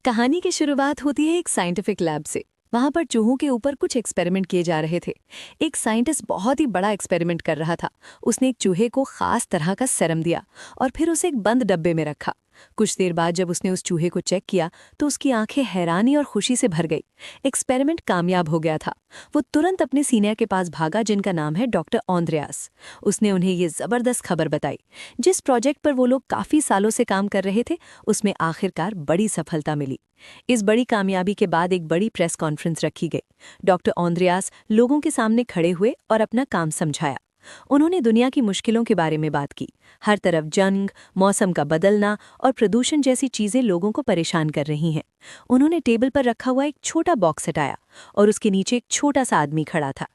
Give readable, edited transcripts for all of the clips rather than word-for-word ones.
कहानी की शुरुआत होती है एक साइंटिफिक लैब से। वहां पर चूहों के ऊपर कुछ एक्सपेरिमेंट किए जा रहे थे। एक साइंटिस्ट बहुत ही बड़ा एक्सपेरिमेंट कर रहा था। उसने एक चूहे को खास तरह का सेरम दिया और फिर उसे एक बंद डब्बे में रखा। कुछ देर बाद जब उसने उस चूहे को चेक किया तो उसकी आंखें हैरानी और खुशी से भर गई। एक्सपेरिमेंट कामयाब हो गया था। वो तुरंत अपने सीनियर के पास भागा जिनका नाम है डॉक्टर ऑन्द्रेयास। उसने उन्हें ये जबरदस्त खबर बताई। जिस प्रोजेक्ट पर वो लोग काफी सालों से काम कर रहे थे उसमें आखिरकार बड़ी सफलता मिली। इस बड़ी कामयाबी के बाद एक बड़ी प्रेस कॉन्फ्रेंस रखी गई। डॉक्टर ऑन्द्रेयास लोगों के सामने खड़े हुए और अपना काम समझाया। उन्होंने दुनिया की मुश्किलों के बारे में बात की। हर तरफ जंग, मौसम का बदलना और प्रदूषण जैसी चीजें लोगों को परेशान कर रही हैं। उन्होंने टेबल पर रखा हुआ एक छोटा बॉक्स हटाया और उसके नीचे एक छोटा सा आदमी खड़ा था।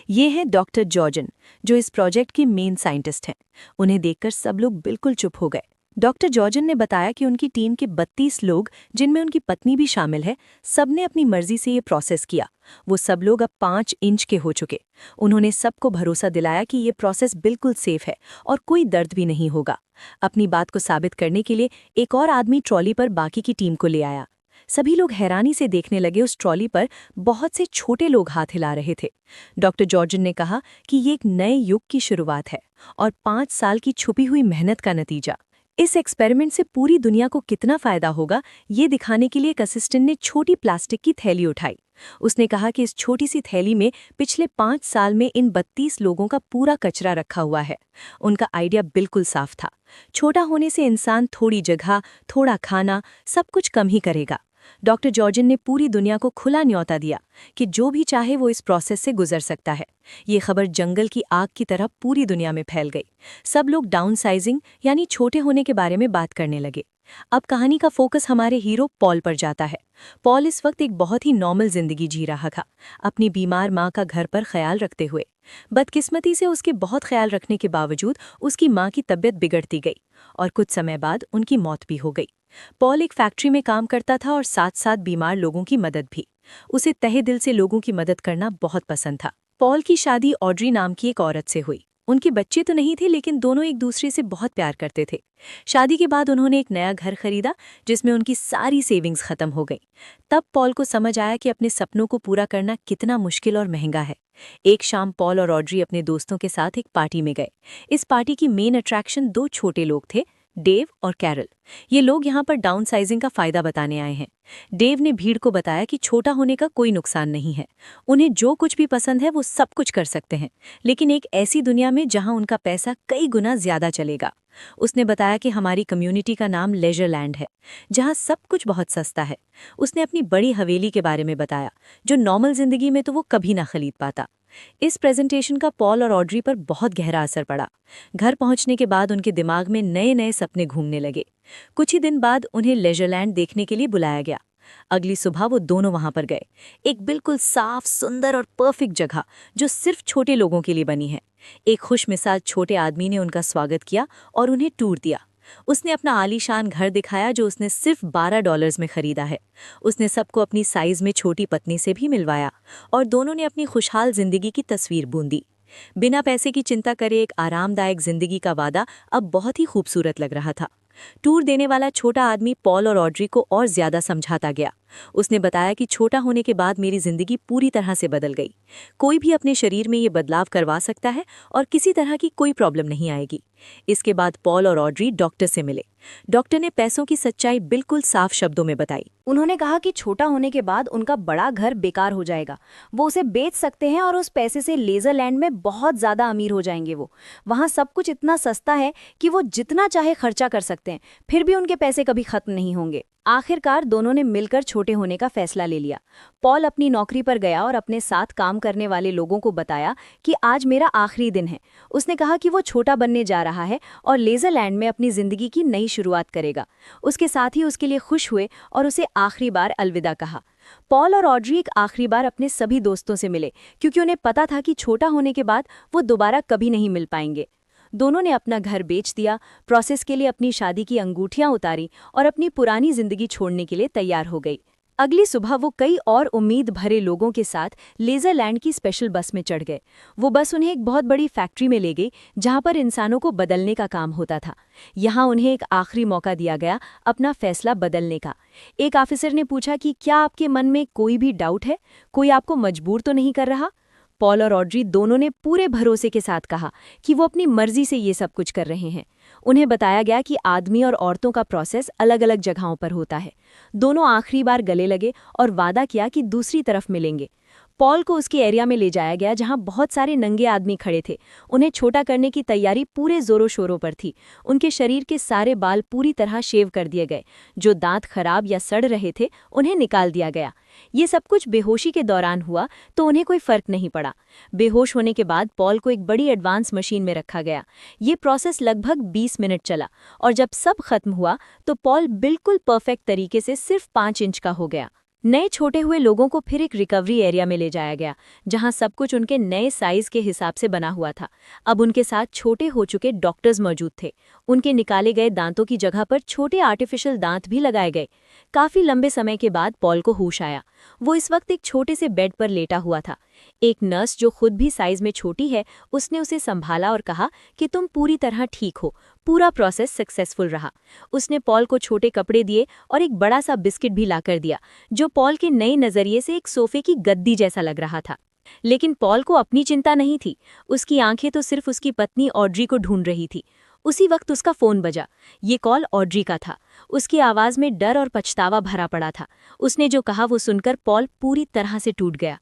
ये है डॉक्टर जॉर्जन, जो इस प्रोजेक्ट के मेन साइंटिस्ट हैं। उन्हें देखकर सब लोग बिल्कुल चुप हो गए। डॉक्टर जॉर्जन ने बताया कि उनकी टीम के 32 लोग, जिनमें उनकी पत्नी भी शामिल है, सबने अपनी मर्जी से ये प्रोसेस किया। वो सब लोग अब 5 इंच के हो चुके। उन्होंने सबको भरोसा दिलाया कि ये प्रोसेस बिल्कुल सेफ है और कोई दर्द भी नहीं होगा। अपनी बात को साबित करने के लिए एक और आदमी ट्रॉली पर बाकी की टीम को ले आया। सभी लोग हैरानी से देखने लगे उस ट्रॉली पर बहुत से छोटे लोग हाथ हिला रहे थे। डॉक्टर जॉर्जन ने कहा कि ये एक नए युग की शुरुआत है और 5 साल की छुपी हुई मेहनत का नतीजा। इस एक्सपेरिमेंट से पूरी दुनिया को कितना फायदा होगा, ये दिखाने के लिए एक असिस्टेंट ने छोटी प्लास्टिक की थैली उठाई। उसने कहा कि इस छोटी सी थैली में पिछले 5 साल में इन 32 लोगों का पूरा कचरा रखा हुआ है। उनका आइडिया बिल्कुल साफ था। छोटा होने से इंसान थोड़ी जगह, थोड़ा खाना, सब कुछ कम ही करेगा। डॉक्टर जॉर्जन ने पूरी दुनिया को खुला न्योता दिया कि जो भी चाहे वो इस प्रोसेस से गुजर सकता है। ये खबर जंगल की आग की तरह पूरी दुनिया में फैल गई। सब लोग डाउनसाइजिंग यानी छोटे होने के बारे में बात करने लगे। अब कहानी का फोकस हमारे हीरो पॉल पर जाता है। पॉल इस वक्त एक बहुत ही नॉर्मल जिंदगी जी रहा था, अपनी बीमार माँ का घर पर ख्याल रखते हुए। बदकिस्मती से उसके बहुत ख्याल रखने के बावजूद उसकी माँ की तबीयत बिगड़ती गई और कुछ समय बाद उनकी मौत भी हो गई। पॉल एक फैक्ट्री में काम करता था और साथ साथ बीमार लोगों की मदद भी। उसे तहे दिल से लोगों की मदद करना बहुत पसंद था। पॉल की शादी ऑड्री नाम की एक औरत से हुई। उनके बच्चे तो नहीं थे, लेकिन दोनों एक दूसरे से बहुत प्यार करते थे। शादी के बाद उन्होंने एक नया घर खरीदा जिसमें उनकी सारी सेविंग्स खत्म हो गई। तब पॉल को समझ आया कि अपने सपनों को पूरा करना कितना मुश्किल और महंगा है। एक शाम पॉल और ऑड्री अपने दोस्तों के साथ एक पार्टी में गए। इस पार्टी की मेन अट्रैक्शन 2 छोटे लोग थे, डेव और कैरल। ये लोग यहाँ पर डाउनसाइजिंग का फायदा बताने आए हैं। डेव ने भीड़ को बताया कि छोटा होने का कोई नुकसान नहीं है। उन्हें जो कुछ भी पसंद है वो सब कुछ कर सकते हैं, लेकिन एक ऐसी दुनिया में जहाँ उनका पैसा कई गुना ज्यादा चलेगा। उसने बताया कि हमारी कम्युनिटी का नाम लेजरलैंड है, जहाँ सब कुछ बहुत सस्ता है। उसने अपनी बड़ी हवेली के बारे में बताया, जो नॉर्मल जिंदगी में तो वो कभी ना खरीद पाता। इस प्रेजेंटेशन का पॉल और ऑड्री पर बहुत गहरा असर पड़ा। घर पहुंचने के बाद उनके दिमाग में नए नए सपने घूमने लगे। कुछ ही दिन बाद उन्हें लेजरलैंड देखने के लिए बुलाया गया। अगली सुबह वो दोनों वहां पर गए। एक बिल्कुल साफ, सुंदर और परफेक्ट जगह जो सिर्फ छोटे लोगों के लिए बनी है। एक खुशमिजाज छोटे आदमी ने उनका स्वागत किया और उन्हें टूर दिया। उसने अपना आलीशान घर दिखाया जो उसने सिर्फ $12 में खरीदा है। उसने सबको अपनी साइज में छोटी पत्नी से भी मिलवाया और दोनों ने अपनी खुशहाल जिंदगी की तस्वीर बूंदी। बिना पैसे की चिंता करे एक आरामदायक जिंदगी का वादा अब बहुत ही खूबसूरत लग रहा था। टूर देने वाला छोटा आदमी पॉल और ऑड्री को और ज्यादा समझाता गया। उसने बताया कि छोटा होने के बाद मेरी जिंदगी पूरी तरह से बदल गई। कोई भी अपने शरीर में ये बदलाव करवा सकता है और किसी तरह की कोई प्रॉब्लम नहीं आएगी। इसके बाद पॉल और ऑड्री डॉक्टर से मिले। डॉक्टर ने पैसों की सच्चाई बिल्कुल साफ शब्दों में बताई। उन्होंने कहा कि छोटा होने के बाद उनका बड़ा घर बेकार हो जाएगा। वो उसे बेच सकते हैं और उस पैसे से लेजरलैंड में बहुत ज्यादा अमीर हो जाएंगे। वो वहाँ सब कुछ इतना सस्ता है कि वो जितना चाहे खर्चा कर सकते हैं, फिर भी उनके पैसे कभी खत्म नहीं होंगे। आखिरकार दोनों ने मिलकर छोटे होने का फैसला ले लिया। पॉल अपनी नौकरी पर गया और अपने साथ काम करने वाले लोगों को बताया कि आज मेरा आखिरी दिन है। उसने कहा कि वो छोटा बनने जा रहा है और लेजरलैंड में अपनी जिंदगी की नई शुरुआत करेगा। उसके साथ ही उसके लिए खुश हुए और उसे आखिरी बार अलविदा कहा। पॉल और ऑड्री एक आखिरी बार अपने सभी दोस्तों से मिले, क्योंकि उन्हें पता था कि छोटा होने के बाद वो दोबारा कभी नहीं मिल पाएंगे। दोनों ने अपना घर बेच दिया, प्रोसेस के लिए अपनी शादी की अंगूठियां उतारी और अपनी पुरानी जिंदगी छोड़ने के लिए तैयार हो गई। अगली सुबह वो कई और उम्मीद भरे लोगों के साथ लेज़रलैंड की स्पेशल बस में चढ़ गए। वो बस उन्हें एक बहुत बड़ी फैक्ट्री में ले गई जहां पर इंसानों को बदलने का काम होता था। यहाँ उन्हें एक आखिरी मौका दिया गया अपना फैसला बदलने का। एक ऑफिसर ने पूछा कि क्या आपके मन में कोई भी डाउट है, कोई आपको मजबूर तो नहीं कर रहा? पॉल और ऑड्री दोनों ने पूरे भरोसे के साथ कहा कि वो अपनी मर्जी से ये सब कुछ कर रहे हैं। उन्हें बताया गया कि आदमी और औरतों का प्रोसेस अलग अलग जगहों पर होता है। दोनों आखिरी बार गले लगे और वादा किया कि दूसरी तरफ मिलेंगे। पॉल को उसके एरिया में ले जाया गया जहां बहुत सारे नंगे आदमी खड़े थे। उन्हें छोटा करने की तैयारी पूरे जोरों शोरों पर थी। उनके शरीर के सारे बाल पूरी तरह शेव कर दिए गए। जो दांत खराब या सड़ रहे थे उन्हें निकाल दिया गया। ये सब कुछ बेहोशी के दौरान हुआ तो उन्हें कोई फर्क नहीं पड़ा। बेहोश होने के बाद पॉल को एक बड़ी एडवांस मशीन में रखा गया। ये प्रोसेस लगभग 20 मिनट चला और जब सब खत्म हुआ तो पॉल बिल्कुल परफेक्ट तरीके से सिर्फ 5 इंच का हो गया। नए छोटे हुए लोगों को फिर एक रिकवरी एरिया में ले जाया गया जहां सब कुछ उनके नए साइज के हिसाब से बना हुआ था। अब उनके साथ छोटे हो चुके डॉक्टर्स मौजूद थे। उनके निकाले गए दांतों की जगह पर छोटे आर्टिफिशियल दांत भी लगाए गए। काफी लंबे समय के बाद पॉल को होश आया। वो इस वक्त एक छोटे से बेड पर लेटा हुआ था। एक नर्स जो खुद भी साइज में छोटी है उसने उसे संभाला और कहा कि तुम पूरी तरह ठीक हो, पूरा प्रोसेस सक्सेसफुल रहा। उसने पॉल को छोटे कपड़े दिए और एक बड़ा सा बिस्किट भी लाकर दिया जो पॉल के नए नजरिए से एक सोफे की गद्दी जैसा लग रहा था। लेकिन पॉल को अपनी चिंता नहीं थी। उसकी आंखें तो सिर्फ उसकी पत्नी ऑड्री को ढूंढ रही थी। उसी वक्त उसका फोन बजा। ये कॉल ऑड्री का था। उसकी आवाज में डर और पछतावा भरा पड़ा था। उसने जो कहा वो सुनकर पॉल पूरी तरह से टूट गया।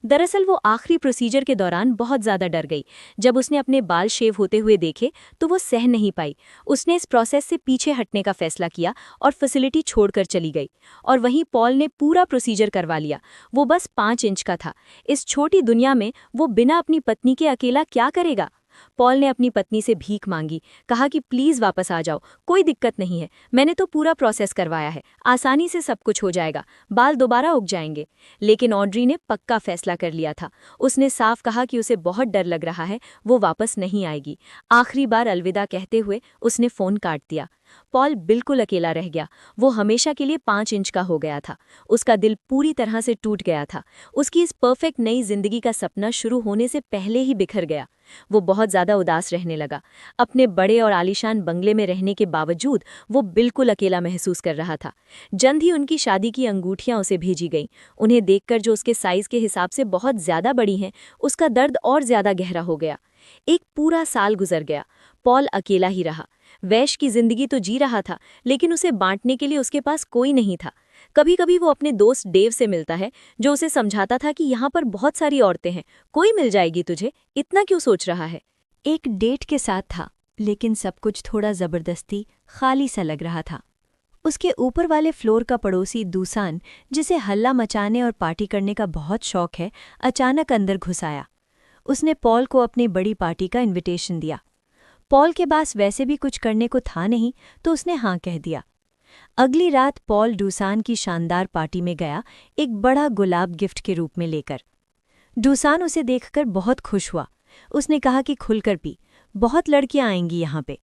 दरअसल वो आखिरी प्रोसीजर के दौरान बहुत ज्यादा डर गई। जब उसने अपने बाल शेव होते हुए देखे तो वो सह नहीं पाई। उसने इस प्रोसेस से पीछे हटने का फैसला किया और फैसिलिटी छोड़कर चली गई। और वहीं पॉल ने पूरा प्रोसीजर करवा लिया। वो बस 5 इंच का था। इस छोटी दुनिया में वो बिना अपनी पत्नी के अकेला क्या करेगा? पॉल ने अपनी पत्नी से भीख मांगी, कहा कि प्लीज वापस आ जाओ, कोई दिक्कत नहीं है, मैंने तो पूरा प्रोसेस करवाया है, आसानी से सब कुछ हो जाएगा, बाल दोबारा उग जाएंगे। लेकिन ऑड्री ने पक्का फैसला कर लिया था। उसने साफ कहा कि उसे बहुत डर लग रहा है, वो वापस नहीं आएगी। आखिरी बार अलविदा कहते हुए उसने फोन काट दिया। पॉल बिल्कुल अकेला रह गया। वो हमेशा के लिए 5 इंच का हो गया था। उसका दिल पूरी तरह से टूट गया था। उसकी इस परफेक्ट नई जिंदगी का सपना शुरू होने से पहले ही बिखर गया। वो बहुत ज्यादा उदास रहने लगा। अपने बड़े और आलीशान बंगले में रहने के बावजूद वो बिल्कुल अकेला महसूस कर रहा था। जल्द ही उनकी शादी की अंगूठियां उसे भेजी गईं। उन्हें देखकर जो उसके साइज के हिसाब से बहुत ज्यादा बड़ी हैं, उसका दर्द और ज्यादा गहरा हो गया। एक पूरा साल गुजर गया। पॉल अकेला ही रहा। वैश की जिंदगी तो जी रहा था, लेकिन उसे बांटने के लिए उसके पास कोई नहीं था। कभी कभी वो अपने दोस्त डेव से मिलता है, जो उसे समझाता था कि यहाँ पर बहुत सारी औरतें हैं, कोई मिल जाएगी तुझे, इतना क्यों सोच रहा है। एक डेट के साथ था, लेकिन सब कुछ थोड़ा जबरदस्ती खाली सा लग रहा था। उसके ऊपर वाले फ्लोर का पड़ोसी दूसान, जिसे हल्ला मचाने और पार्टी करने का बहुत शौक है, अचानक अंदर घुस आया। उसने पॉल को अपनी बड़ी पार्टी का इनविटेशन दिया। पॉल के पास वैसे भी कुछ करने को था नहीं, तो उसने हाँ कह दिया। अगली रात पॉल डूसान की शानदार पार्टी में गया, एक बड़ा गुलाब गिफ्ट के रूप में लेकर। डूसान उसे देखकर बहुत खुश हुआ। उसने कहा कि खुलकर पी, बहुत लड़कियां आएंगी यहाँ पे,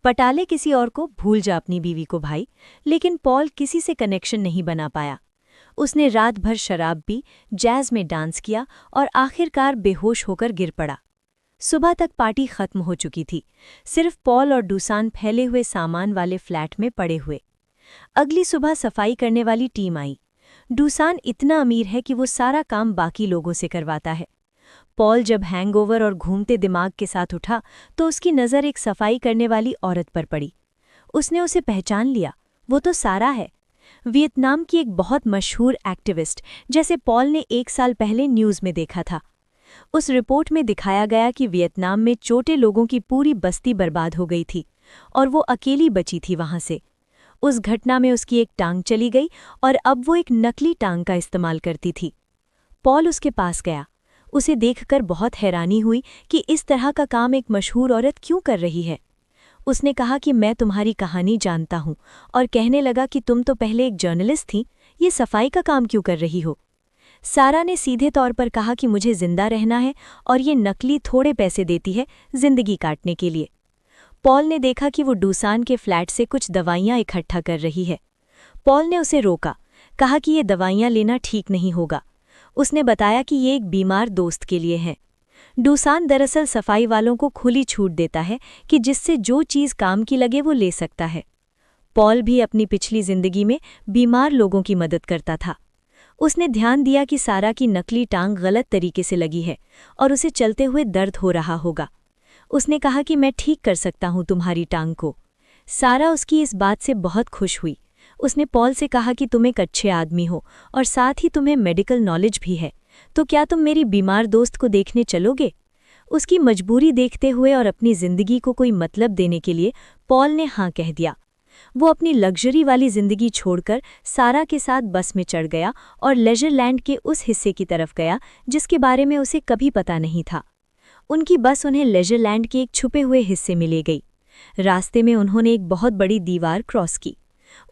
पटाले किसी और को, भूल जा अपनी बीवी को भाई। लेकिन पॉल किसी से कनेक्शन नहीं बना पाया। उसने रात भर शराब पी, जैज में डांस किया और आखिरकार बेहोश होकर गिर पड़ा। सुबह तक पार्टी खत्म हो चुकी थी। सिर्फ पॉल और डूसान फैले हुए सामान वाले फ्लैट में पड़े हुए। अगली सुबह सफाई करने वाली टीम आई। डूसान इतना अमीर है कि वो सारा काम बाकी लोगों से करवाता है। पॉल जब हैंगओवर और घूमते दिमाग के साथ उठा तो उसकी नज़र एक सफाई करने वाली औरत पर पड़ी। उसने उसे पहचान लिया। वो तो सारा है, वियतनाम की एक बहुत मशहूर एक्टिविस्ट, जैसे पॉल ने 1 साल पहले न्यूज़ में देखा था। उस रिपोर्ट में दिखाया गया कि वियतनाम में छोटे लोगों की पूरी बस्ती बर्बाद हो गई थी और वो अकेली बची थी वहां से। उस घटना में उसकी एक टांग चली गई और अब वो एक नकली टांग का इस्तेमाल करती थी। पॉल उसके पास गया। उसे देखकर बहुत हैरानी हुई कि इस तरह का काम एक मशहूर औरत क्यों कर रही है। उसने कहा कि मैं तुम्हारी कहानी जानता हूँ, और कहने लगा कि तुम तो पहले एक जर्नलिस्ट थी, ये सफाई का काम क्यों कर रही हो। सारा ने सीधे तौर पर कहा कि मुझे जिंदा रहना है और ये नकली थोड़े पैसे देती है जिंदगी काटने के लिए। पॉल ने देखा कि वो डूसान के फ्लैट से कुछ दवाइयाँ इकट्ठा कर रही है। पॉल ने उसे रोका, कहा कि ये दवाइयाँ लेना ठीक नहीं होगा। उसने बताया कि ये एक बीमार दोस्त के लिए है। डूसान दरअसल सफाई वालों को खुली छूट देता है कि जिससे जो चीज़ काम की लगे वो ले सकता है। पॉल भी अपनी पिछली जिंदगी में बीमार लोगों की मदद करता था। उसने ध्यान दिया कि सारा की नकली टांग गलत तरीके से लगी है और उसे चलते हुए दर्द हो रहा होगा। उसने कहा कि मैं ठीक कर सकता हूँ तुम्हारी टांग को। सारा उसकी इस बात से बहुत खुश हुई। उसने पॉल से कहा कि तुम एक अच्छे आदमी हो और साथ ही तुम्हें मेडिकल नॉलेज भी है, तो क्या तुम मेरी बीमार दोस्त को देखने चलोगे? उसकी मजबूरी देखते हुए और अपनी जिंदगी को कोई मतलब देने के लिए पॉल ने हाँ कह दिया। वो अपनी लग्जरी वाली जिंदगी छोड़कर सारा के साथ बस में चढ़ गया और लेजरलैंड के उस हिस्से की तरफ गया जिसके बारे में उसे कभी पता नहीं था। उनकी बस उन्हें लेजरलैंड के एक छुपे हुए हिस्से में ले गई। रास्ते में उन्होंने एक बहुत बड़ी दीवार क्रॉस की।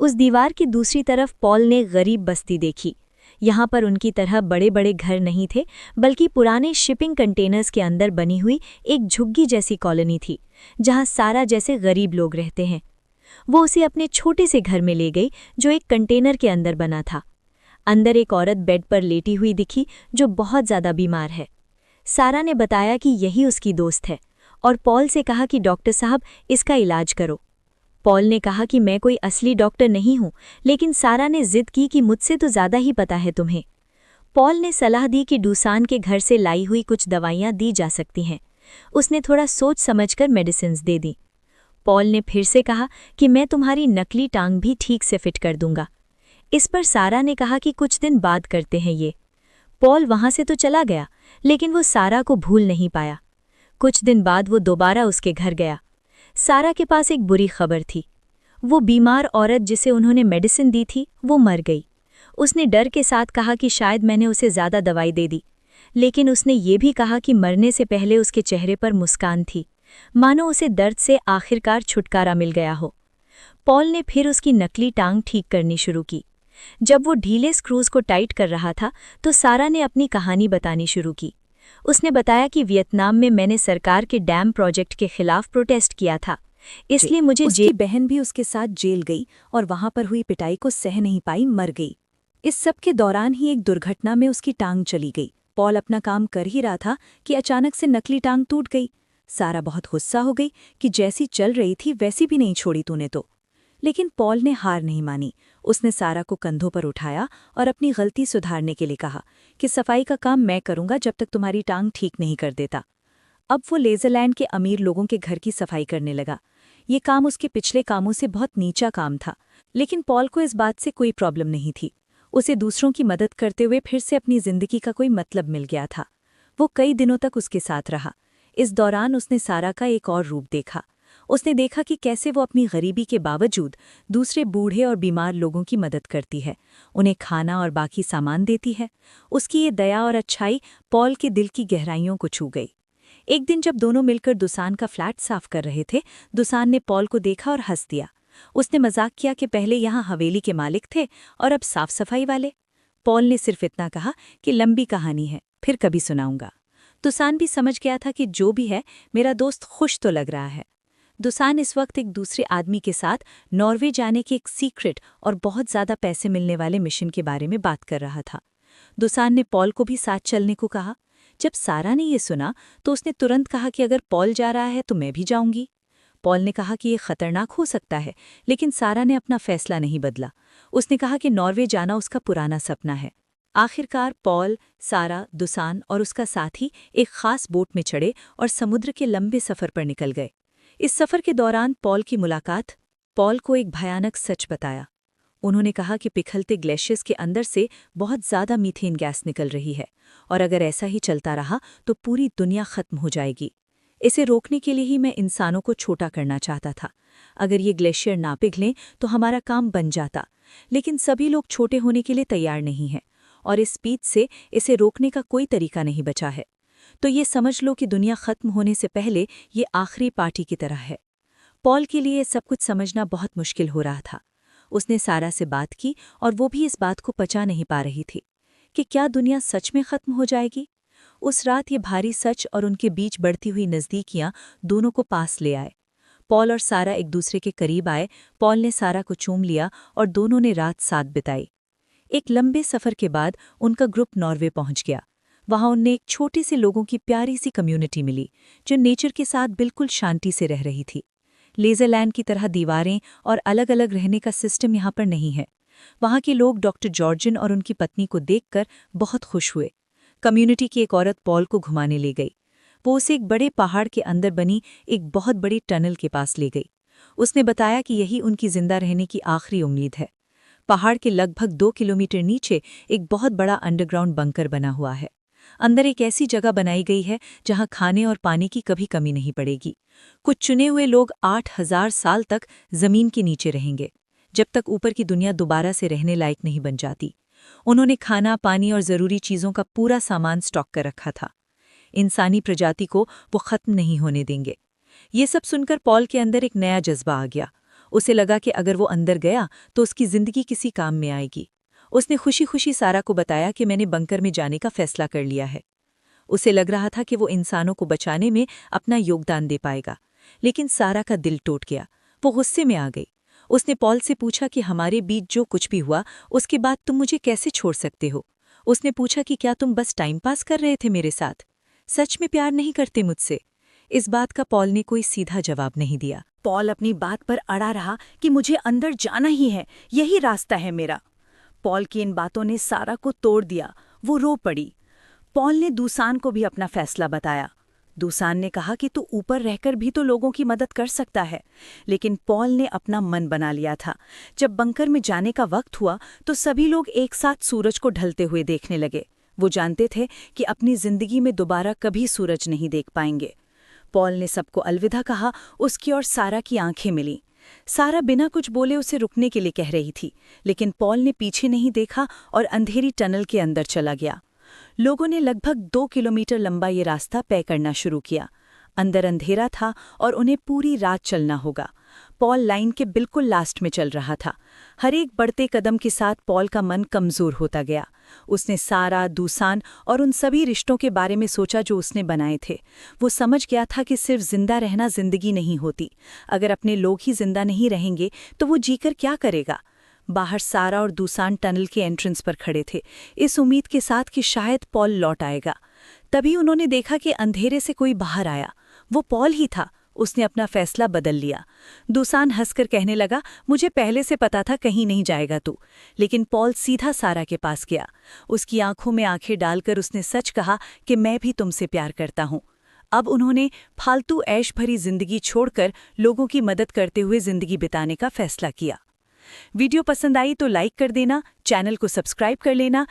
उस दीवार की दूसरी तरफ पॉल ने गरीब बस्ती देखी। यहाँ पर उनकी तरह बड़े बड़े घर नहीं थे, बल्कि पुराने शिपिंग कंटेनर्स के अंदर बनी हुई एक झुग्गी जैसी कॉलोनी थी, जहाँ सारा जैसे गरीब लोग रहते हैं। वो उसे अपने छोटे से घर में ले गई जो एक कंटेनर के अंदर बना था। अंदर एक औरत बेड पर लेटी हुई दिखी जो बहुत ज़्यादा बीमार है। सारा ने बताया कि यही उसकी दोस्त है और पॉल से कहा कि डॉक्टर साहब इसका इलाज करो। पॉल ने कहा कि मैं कोई असली डॉक्टर नहीं हूँ, लेकिन सारा ने जिद की कि मुझसे तो ज़्यादा ही पता है तुम्हें। पॉल ने सलाह दी कि डूसान के घर से लाई हुई कुछ दवाइयाँ दी जा सकती हैं। उसने थोड़ा सोच समझकर मेडिसिन्स दे दी। पॉल ने फिर से कहा कि मैं तुम्हारी नकली टांग भी ठीक से फिट कर दूंगा। इस पर सारा ने कहा कि कुछ दिन बाद करते हैं ये। पॉल वहां से तो चला गया, लेकिन वो सारा को भूल नहीं पाया। कुछ दिन बाद वो दोबारा उसके घर गया। सारा के पास एक बुरी खबर थी। वो बीमार औरत जिसे उन्होंने मेडिसिन दी थी वो मर गई। उसने डर के साथ कहा कि शायद मैंने उसे ज़्यादा दवाई दे दी, लेकिन उसने ये भी कहा कि मरने से पहले उसके चेहरे पर मुस्कान थी, मानो उसे दर्द से आखिरकार छुटकारा मिल गया हो। पॉल ने फिर उसकी नकली टांग ठीक करनी शुरू की। जब वो ढीले स्क्रूज को टाइट कर रहा था तो सारा ने अपनी कहानी बतानी शुरू की। उसने बताया कि वियतनाम में मैंने सरकार के डैम प्रोजेक्ट के खिलाफ प्रोटेस्ट किया था, इसलिए मुझे उसकी बहन भी उसके साथ जेल गई और वहां पर हुई पिटाई को सह नहीं पाई, मर गई। इस सब के दौरान ही एक दुर्घटना में उसकी टांग चली गई। पॉल अपना काम कर ही रहा था कि अचानक से नकली टांग टूट गई। सारा बहुत गुस्सा हो गई कि जैसी चल रही थी वैसी भी नहीं छोड़ी तूने तो। लेकिन पॉल ने हार नहीं मानी। उसने सारा को कंधों पर उठाया और अपनी गलती सुधारने के लिए कहा कि सफाई का काम मैं करूंगा जब तक तुम्हारी टांग ठीक नहीं कर देता। अब वो लेजरलैंड के अमीर लोगों के घर की सफाई करने लगा। ये काम उसके पिछले कामों से बहुत नीचा काम था, लेकिन पॉल को इस बात से कोई प्रॉब्लम नहीं थी। उसे दूसरों की मदद करते हुए फिर से अपनी जिंदगी का कोई मतलब मिल गया था। वो कई दिनों तक उसके साथ रहा। इस दौरान उसने सारा का एक और रूप देखा। उसने देखा कि कैसे वो अपनी गरीबी के बावजूद दूसरे बूढ़े और बीमार लोगों की मदद करती है, उन्हें खाना और बाकी सामान देती है। उसकी ये दया और अच्छाई पॉल के दिल की गहराइयों को छू गई। एक दिन जब दोनों मिलकर दुसान का फ्लैट साफ कर रहे थे, दुसान ने पॉल को देखा और हंस दिया। उसने मजाक किया कि पहले यहाँ हवेली के मालिक थे और अब साफ सफाई वाले। पॉल ने सिर्फ इतना कहा कि लंबी कहानी है, फिर कभी सुनाऊंगा। दुसान भी समझ गया था कि जो भी है मेरा दोस्त खुश तो लग रहा है। दुसान इस वक्त एक दूसरे आदमी के साथ नॉर्वे जाने के एक सीक्रेट और बहुत ज़्यादा पैसे मिलने वाले मिशन के बारे में बात कर रहा था। दुसान ने पॉल को भी साथ चलने को कहा। जब सारा ने ये सुना तो उसने तुरंत कहा कि अगर पॉल जा रहा है तो मैं भी जाऊंगी। पॉल ने कहा कि ये खतरनाक हो सकता है, लेकिन सारा ने अपना फैसला नहीं बदला। उसने कहा कि नॉर्वे जाना उसका पुराना सपना है। आखिरकार पॉल, सारा, दुसान और उसका साथी एक खास बोट में चढ़े और समुद्र के लंबे सफ़र पर निकल गए। इस सफ़र के दौरान पॉल की मुलाकात पॉल को एक भयानक सच बताया। उन्होंने कहा कि पिघलते ग्लेशियर्स के अंदर से बहुत ज़्यादा मीथेन गैस निकल रही है और अगर ऐसा ही चलता रहा तो पूरी दुनिया खत्म हो जाएगी। इसे रोकने के लिए ही मैं इंसानों को छोटा करना चाहता था। अगर ये ग्लेशियर ना पिघलें तो हमारा काम बन जाता, लेकिन सभी लोग छोटे होने के लिए तैयार नहीं हैं और इस स्पीड से इसे रोकने का कोई तरीका नहीं बचा है। तो ये समझ लो कि दुनिया खत्म होने से पहले ये आखिरी पार्टी की तरह है। पॉल के लिए सब कुछ समझना बहुत मुश्किल हो रहा था। उसने सारा से बात की और वो भी इस बात को पचा नहीं पा रही थी कि क्या दुनिया सच में खत्म हो जाएगी। उस रात ये भारी सच और उनके बीच बढ़ती हुई नज़दीकियां दोनों को पास ले आए। पॉल और सारा एक दूसरे के करीब आए। पॉल ने सारा को चूम लिया और दोनों ने रात साथ बिताई। एक लंबे सफर के बाद उनका ग्रुप नॉर्वे पहुंच गया। वहां उन्हें एक छोटे से लोगों की प्यारी सी कम्युनिटी मिली जो नेचर के साथ बिल्कुल शांति से रह रही थी। लेज़रलैंड की तरह दीवारें और अलग-अलग रहने का सिस्टम यहाँ पर नहीं है। वहाँ के लोग डॉक्टर जॉर्जिन और उनकी पत्नी को देखकर बहुत खुश हुए। कम्युनिटी की एक औरत पॉल को घुमाने ले गई। वो उसे एक बड़े पहाड़ के अंदर बनी एक बहुत बड़ी टनल के पास ले गई। उसने बताया कि यही उनकी जिंदा रहने की आखिरी उम्मीद है। पहाड़ के लगभग 2 किलोमीटर नीचे एक बहुत बड़ा अंडरग्राउंड बंकर बना हुआ है। अंदर एक ऐसी जगह बनाई गई है जहां खाने और पानी की कभी कमी नहीं पड़ेगी। कुछ चुने हुए लोग 8000 साल तक जमीन के नीचे रहेंगे, जब तक ऊपर की दुनिया दोबारा से रहने लायक नहीं बन जाती। उन्होंने खाना, पानी और ज़रूरी चीज़ों का पूरा सामान स्टॉक कर रखा था। इंसानी प्रजाति को वो ख़त्म नहीं होने देंगे। ये सब सुनकर पॉल के अंदर एक नया जज्बा आ गया। उसे लगा कि अगर वो अंदर गया तो उसकी ज़िंदगी किसी काम में आएगी। उसने खुशी खुशी सारा को बताया कि मैंने बंकर में जाने का फैसला कर लिया है। उसे लग रहा था कि वो इंसानों को बचाने में अपना योगदान दे पाएगा, लेकिन सारा का दिल टूट गया। वो गुस्से में आ गई। उसने पॉल से पूछा कि हमारे बीच जो कुछ भी हुआ उसके बाद तुम मुझे कैसे छोड़ सकते हो। उसने पूछा कि क्या तुम बस टाइम पास कर रहे थे मेरे साथ, सच में प्यार नहीं करते मुझसे। इस बात का पॉल ने कोई सीधा जवाब नहीं दिया। पॉल अपनी बात पर अड़ा रहा कि मुझे अंदर जाना ही है, यही रास्ता है मेरा। पॉल की इन बातों ने सारा को तोड़ दिया। वो रो पड़ी। पॉल ने दूसान को भी अपना फैसला बताया। दूसान ने कहा कि तू ऊपर रहकर भी तो लोगों की मदद कर सकता है। लेकिन पॉल ने अपना मन बना लिया था। जब बंकर में जाने का वक्त हुआ तो सभी लोग एक साथ सूरज को ढलते हुए देखने लगे। वो जानते थे कि अपनी जिंदगी में दोबारा कभी सूरज नहीं देख पाएंगे। पॉल ने सबको अलविदा कहा। उसकी और सारा की आंखें मिलीं। सारा बिना कुछ बोले उसे रुकने के लिए कह रही थी, लेकिन पॉल ने पीछे नहीं देखा और अंधेरी टनल के अंदर चला गया। लोगों ने लगभग 2 किलोमीटर लंबा ये रास्ता तय करना शुरू किया। अंदर अंधेरा था और उन्हें पूरी रात चलना होगा। पॉल लाइन के बिल्कुल लास्ट में चल रहा था। हर एक बढ़ते कदम के साथ पॉल का मन कमज़ोर होता गया। उसने सारा, दूसान और उन सभी रिश्तों के बारे में सोचा जो उसने बनाए थे। वो समझ गया था कि सिर्फ जिंदा रहना जिंदगी नहीं होती। अगर अपने लोग ही जिंदा नहीं रहेंगे तो वो जीकर क्या करेगा। बाहर सारा और दूसान टनल के एंट्रेंस पर खड़े थे, इस उम्मीद के साथ कि शायद पॉल लौट आएगा। तभी उन्होंने देखा कि अंधेरे से कोई बाहर आया। वो पॉल ही था। उसने अपना फैसला बदल लिया। दूसान हंसकर कहने लगा, मुझे पहले से पता था कहीं नहीं जाएगा तू। लेकिन पॉल सीधा सारा के पास गया। उसकी आंखों में आंखें डालकर उसने सच कहा कि मैं भी तुमसे प्यार करता हूँ। अब उन्होंने फालतू ऐश भरी जिंदगी छोड़कर लोगों की मदद करते हुए जिंदगी बिताने का फैसला किया। वीडियो पसंद आई तो लाइक कर देना, चैनल को सब्सक्राइब कर लेना